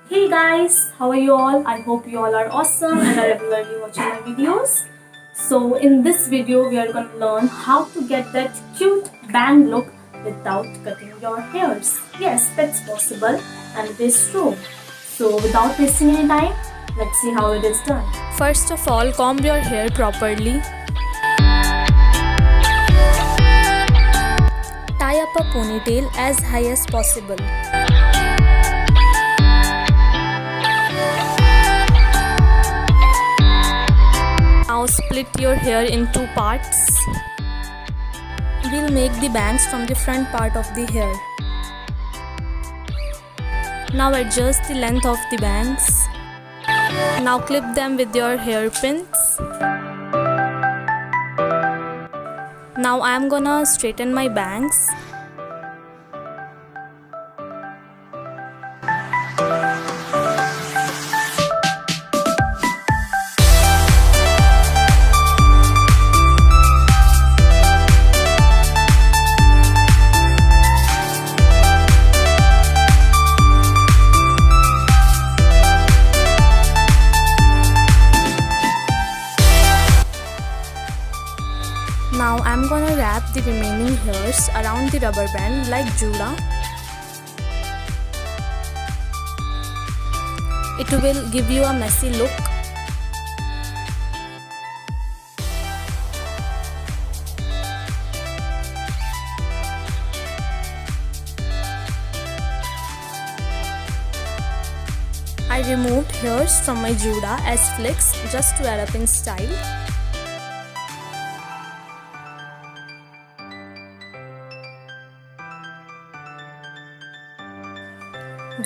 Hey guys, how are you all? I hope you all are awesome and are regularly watching my videos. So in this video, we are going to learn how to get that cute bang look without cutting your hairs. Yes, that's possible and it is true. So without wasting any time, let's see how it is done. First of all, comb your hair properly. Tie up a ponytail as high as possible. Now split your hair in two parts. We'll make the bangs from the front part of the hair. Now adjust the length of the bangs. Now clip them with your hairpins. Now I am gonna straighten my bangs. Now I'm gonna wrap the remaining hairs around the rubber band like Juda. It will give you a messy look. I removed hairs from my Juda as flicks just to add up in style.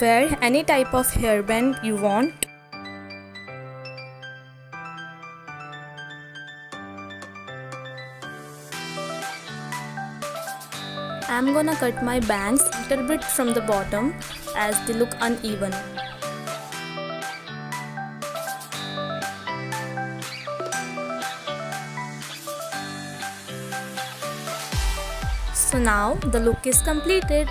Wear any type of hairband you want. I'm gonna cut my bangs a little bit from the bottom as they look uneven. So now the look is completed.